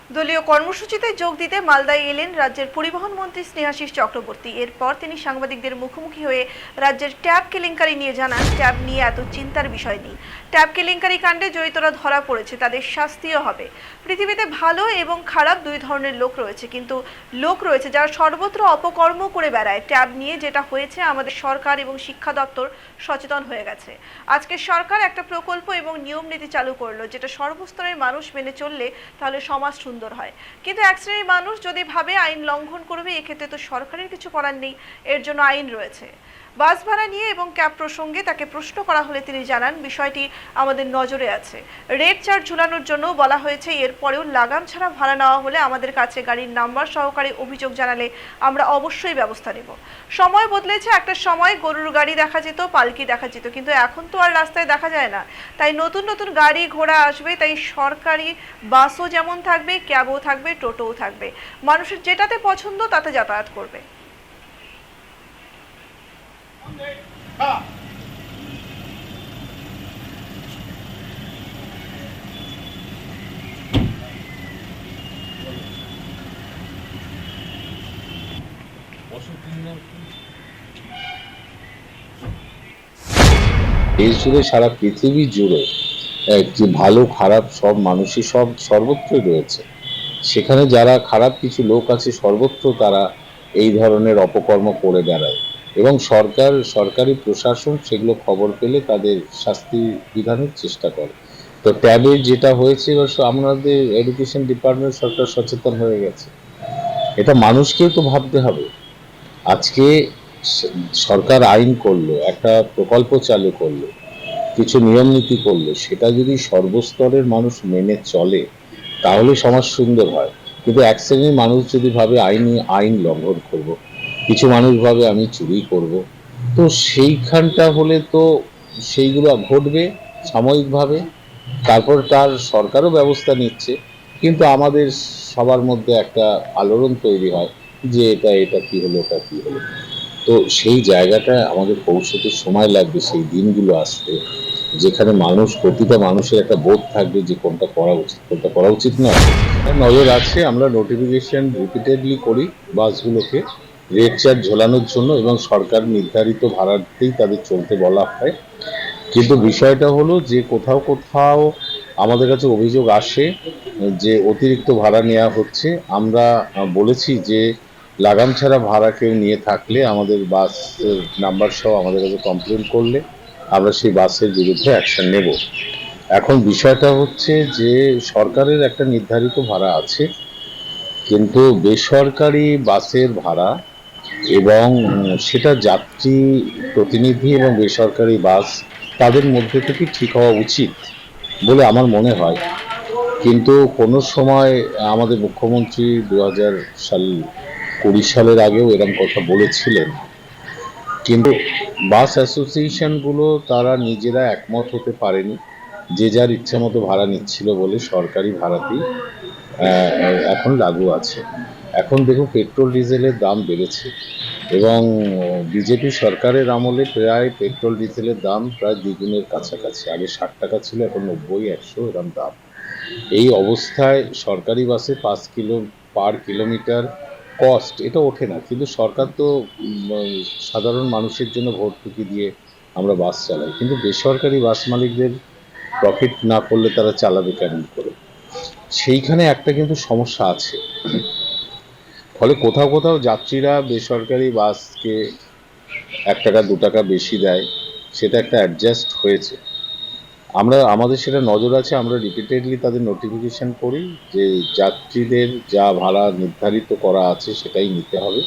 দলীয় কর্মসূচিতে যোগ দিতে মালদায় এলেন রাজ্যের পরিবহন মন্ত্রী স্নেহাশিস চক্রবর্তী। এরপর তিনি সাংবাদিকদের মুখোমুখি হয়ে রাজ্যের ট্যাব কেলেঙ্কারি নিয়ে জানান, ট্যাব নিয়ে এত চিন্তার বিষয় নেই। ট্যাব কেলেঙ্কারি কাণ্ডে জড়িতরা ধরা পড়েছে, তাদের শাস্তিও হবে। পৃথিবীতে ভালো এবং খারাপ দুই ধরনের লোক রয়েছে, কিন্তু লোক রয়েছে যারা সর্বত্র অপকর্ম করে বেড়ায়। ট্যাব নিয়ে যেটা হয়েছে, আমাদের সরকার এবং শিক্ষা দপ্তর সচেতন হয়ে গেছে। আজকে সরকার একটা প্রকল্প এবং নিয়ম নীতি চালু করলো, যেটা সর্বস্তরের মানুষ মেনে চললে তাহলে সমাজ সুন্দর হয়। কিন্তু এক শ্রেণীর মানুষ যদি ভাবে আইন লঙ্ঘন করবে, এক্ষেত্রে তো সরকারের কিছু করার নেই, এর জন্য আইন রয়েছে। বাস ভাড়া নিয়ে এবং ক্যাব প্রসঙ্গে তাকে প্রশ্ন করা হলে তিনি জানান, বিষয়টি আমাদের নজরে আছে। রেড চার্ট ঝুলানোর জন্য বলা হয়েছে, এরপরেও লাগাম ছাড়া ভাড়া নেওয়া হলে আমাদের কাছে গাড়ির নাম্বার সহকারে অভিযোগ জানালে আমরা অবশ্যই ব্যবস্থা নেব। সময় বদলেছে, একটা সময় গরুর গাড়ি দেখা যেত, পালকি দেখা যেত, কিন্তু এখন তো আর রাস্তায় দেখা যায় না। তাই নতুন নতুন গাড়ি ঘোড়া আসবে, তাই সরকারি বাসও যেমন থাকবে, ক্যাবও থাকবে, টোটোও থাকবে। মানুষের যেটাতে পছন্দ তাতে যাতায়াত করবে। দেশ জুড়ে, সারা পৃথিবী জুড়ে যে ভালো খারাপ সব মানুষই সব সর্বত্রই রয়েছে। সেখানে যারা খারাপ কিছু লোক আছে সর্বত্র তারা এই ধরনের অপকর্ম করে বেড়ায়, এবং সরকারি প্রশাসন সেগুলো খবর পেলে তাদের শাস্তি বিধানের চেষ্টা করে। তো ট্যাবে যেটা হয়েছে, আমাদের এডুকেশন ডিপার্টমেন্ট সরকার সচেতন হয়ে গেছে। এটা মানুষকেও তো ভাবতে হবে। আজকে সরকার আইন করলো, একটা প্রকল্প চালু করলো, কিছু নিয়ম নীতি করলো, সেটা যদি সর্বস্তরের মানুষ মেনে চলে তাহলে সমাজ সুন্দর হয়। কিন্তু এক শ্রেণীর মানুষ যদি ভাবে আইন লঙ্ঘন করব, কিছু মানুষ ভাবে আমি চুরি করব, তো সেইখানটা হলে তো সেইগুলো ঘটবে সাময়িকভাবে, তারপর তার সরকারও ব্যবস্থা নিচ্ছে, কিন্তু আমাদের সবার মধ্যে একটা আলোড়ন তৈরি হয় যে এটা এটা কি হলো, এটা কি হলো। তো সেই জায়গাটা আমাদের পৌঁছতে সময় লাগবে, সেই দিনগুলো আসতে, যেখানে প্রতিটা মানুষের একটা বোধ থাকবে যে কোনটা করা উচিত, কোনটা করা উচিত নয়। নজর আছে, আমরা নোটিফিকেশন রিপিটেডলি করি বাসগুলোকে রেড চার্ট ঝোলানোর জন্য, এবং সরকার নির্ধারিত ভাড়াতেই তাদের চলতে বলা হয়। কিন্তু বিষয়টা হলো যে কোথাও কোথাও আমাদের কাছে অভিযোগ আসে যে অতিরিক্ত ভাড়া নেওয়া হচ্ছে। আমরা বলেছি যে লাগাম ছাড়া ভাড়া কেউ নিয়ে থাকলে আমাদের বাস নাম্বার সহ আমাদের কাছে কমপ্লেন করলে আমরা সেই বাসের বিরুদ্ধে অ্যাকশন নেব। এখন বিষয়টা হচ্ছে যে সরকারের একটা নির্ধারিত ভাড়া আছে, কিন্তু বেসরকারি বাসের ভাড়া এবং সেটা যাত্রী প্রতিনিধি এবং বেসরকারি বাস তাদের মধ্যে থেকে ঠিক হওয়া উচিত বলে আমার মনে হয়। কিন্তু কোনো সময় আমাদের মুখ্যমন্ত্রী 2020 সালের আগেও এরকম কথা বলেছিলেন, কিন্তু বাস অ্যাসোসিয়েশনগুলো তারা নিজেরা একমত হতে পারেনি, যে যার ইচ্ছা মতো ভাড়া নিচ্ছিল বলে সরকারি ভাড়াতেই এখন লাগু আছে। এখন দেখুন, পেট্রোল ডিজেলের দাম বেড়েছে, এবং বিজেপি সরকারের আমলে প্রায় পেট্রোল ডিজেলের দাম প্রায় দ্বিগুণের কাছাকাছি। আগে 60 টাকা ছিল, এখন 90-100 এরকম দাম। এই অবস্থায় সরকারি বাসে 5 কিলো পার কিলোমিটার কস্ট এটা ওঠে না, কিন্তু সরকার তো সাধারণ মানুষের জন্য ভর্তুকি দিয়ে আমরা বাস চালাই, কিন্তু বেসরকারি বাস মালিকদের প্রফিট না করলে তারা চালাবে কেমন করে? সেইখানে একটা কিন্তু সমস্যা আছে। ফলে কোথাও কোথাও যাত্রীরা বেসরকারি বাসকে 1 টাকা 2 টাকা বেশি দেয়, সেটা একটা অ্যাডজাস্ট হয়েছে। আমাদের সেটা নজর আছে, আমরা রিপিটেডলি তাদের নোটিফিকেশন করি যে যাত্রীদের যা ভাড়া নির্ধারিত করা আছে সেটাই নিতে হবে।